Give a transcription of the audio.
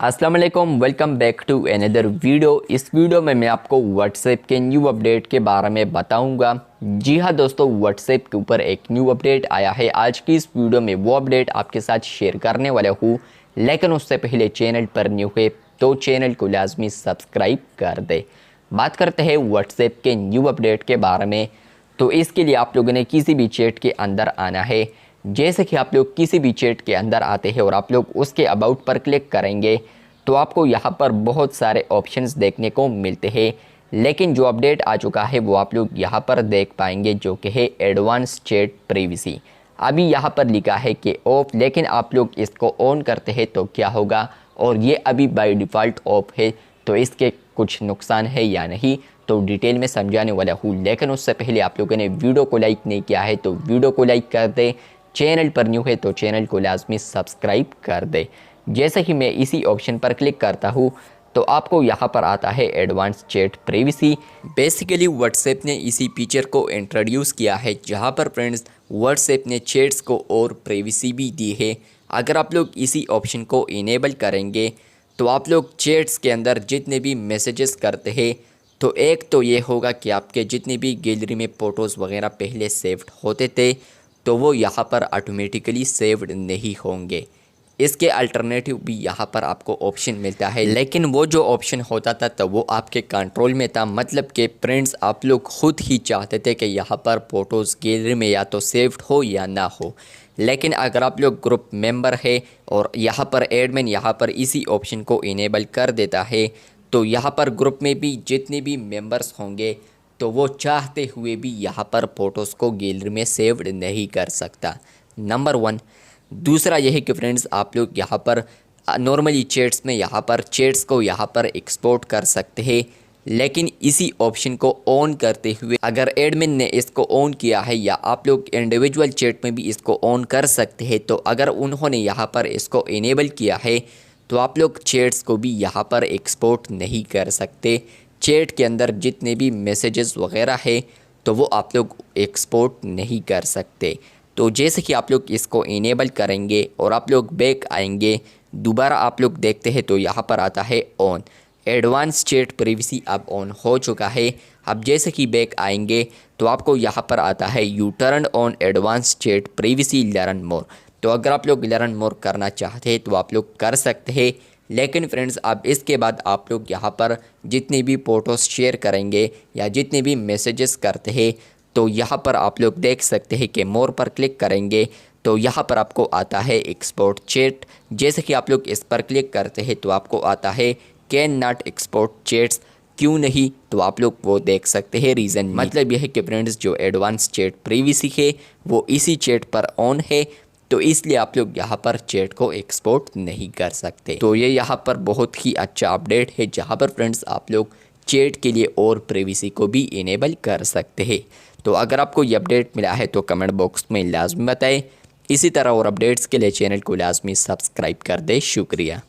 अस्सलाम वालेकुम, welcome back to another video. इस वीडियो में मैं आपको व्हाट्सएप के न्यू अपडेट के बारे में बताऊंगा। जी हाँ दोस्तों, व्हाट्सएप के ऊपर एक न्यू अपडेट आया है। आज की इस वीडियो में वो अपडेट आपके साथ शेयर करने वाला हूँ, लेकिन उससे पहले चैनल पर न्यू है तो चैनल को लाजमी सब्सक्राइब कर दे। बात करते हैं व्हाट्सएप के न्यू अपडेट के बारे में। तो इसके लिए आप लोगों ने किसी भी चैट के अंदर आना है। जैसे कि आप लोग किसी भी चैट के अंदर आते हैं और आप लोग उसके अबाउट पर क्लिक करेंगे तो आपको यहाँ पर बहुत सारे ऑप्शंस देखने को मिलते हैं। लेकिन जो अपडेट आ चुका है वो आप लोग यहाँ पर देख पाएंगे, जो कि है एडवांस चैट प्राइवेसी। अभी यहाँ पर लिखा है कि ऑफ, लेकिन आप लोग इसको ऑन करते हैं तो क्या होगा, और ये अभी बाय डिफ़ॉल्ट ऑफ है, तो इसके कुछ नुकसान है या नहीं तो डिटेल में समझाने वाला हूँ। लेकिन उससे पहले आप लोगों ने वीडियो को लाइक नहीं किया है तो वीडियो को लाइक कर दे। चैनल पर न्यू है तो चैनल को लाजमी सब्सक्राइब कर दे। जैसे कि मैं इसी ऑप्शन पर क्लिक करता हूँ तो आपको यहाँ पर आता है advance chat privacy. Basically WhatsApp ने इसी फीचर को इंट्रोड्यूस किया है, जहाँ पर फ्रेंड्स व्हाट्सएप ने चैट्स को और प्राइवेसी भी दी है। अगर आप लोग इसी ऑप्शन को इनेबल करेंगे तो आप लोग चैट्स के अंदर जितने भी मैसेजेस करते हैं तो एक तो ये होगा कि आपके जितने भी गैलरी में फ़ोटोज़ वगैरह पहले सेव्ड होते थे तो वो यहाँ पर ऑटोमेटिकली सेव्ड नहीं होंगे। इसके अल्टरनेटिव भी यहाँ पर आपको ऑप्शन मिलता है, लेकिन वो जो ऑप्शन होता था तो वो आपके कंट्रोल में था। मतलब कि फ्रेंड्स आप लोग खुद ही चाहते थे कि यहाँ पर फ़ोटोज़ गैलरी में या तो सेव्ड हो या ना हो। लेकिन अगर आप लोग ग्रुप मेंबर है और यहाँ पर एडमिन यहाँ पर इसी ऑप्शन को इनेबल कर देता है तो यहाँ पर ग्रुप में भी जितने भी मेंबर्स होंगे तो वो चाहते हुए भी यहाँ पर फ़ोटोज़ को गैलरी में सेव्ड नहीं कर सकता, नंबर 1। दूसरा यह है कि फ्रेंड्स आप लोग यहाँ पर नॉर्मली चैट्स में यहाँ पर चैट्स को यहाँ पर एक्सपोर्ट कर सकते हैं, लेकिन इसी ऑप्शन को ऑन करते हुए अगर एडमिन ने इसको ऑन किया है या आप लोग इंडिविजुअल चैट में भी इसको ऑन कर सकते हैं, तो अगर उन्होंने यहाँ पर इसको इनेबल किया है तो आप लोग चैट्स को भी यहाँ पर एक्सपोर्ट नहीं कर सकते। चैट के अंदर जितने भी मैसेजेस वगैरह है तो वो आप लोग एक्सपोर्ट नहीं कर सकते। तो जैसे कि आप लोग इसको इनेबल करेंगे और आप लोग बैक आएंगे, दोबारा आप लोग देखते हैं तो यहाँ पर आता है ऑन। एडवांस चैट प्राइवेसी अब ऑन हो चुका है। अब जैसे कि बैक आएंगे तो आपको यहाँ पर आता है U turn on advance chat privacy learn more. तो अगर आप लोग लर्न मोर करना चाहते हैं तो आप लोग कर सकते हैं। लेकिन फ्रेंड्स अब इसके बाद आप लोग यहाँ पर जितने भी फ़ोटोज़ शेयर करेंगे या जितने भी मैसेजेस करते हैं तो यहाँ पर आप लोग देख सकते हैं कि मोर पर क्लिक करेंगे तो यहाँ पर आपको आता है एक्सपोर्ट चैट। जैसे कि आप लोग इस पर क्लिक करते हैं तो आपको आता है कैन नॉट एक्सपोर्ट चैट्स, क्यों नहीं, तो आप लोग वो देख सकते हैं रीज़न। मतलब यह है कि फ्रेंड्स जो एडवांस चैट प्राइवेसी है वो इसी चैट पर ऑन है, तो इसलिए आप लोग यहाँ पर चैट को एक्सपोर्ट नहीं कर सकते। तो ये यहाँ पर बहुत ही अच्छा अपडेट है, जहाँ पर फ्रेंड्स आप लोग चैट के लिए और प्राइवेसी को भी इनेबल कर सकते हैं। तो अगर आपको ये अपडेट मिला है तो कमेंट बॉक्स में लाजमी बताएं। इसी तरह और अपडेट्स के लिए चैनल को लाजमी सब्सक्राइब कर दें। शुक्रिया।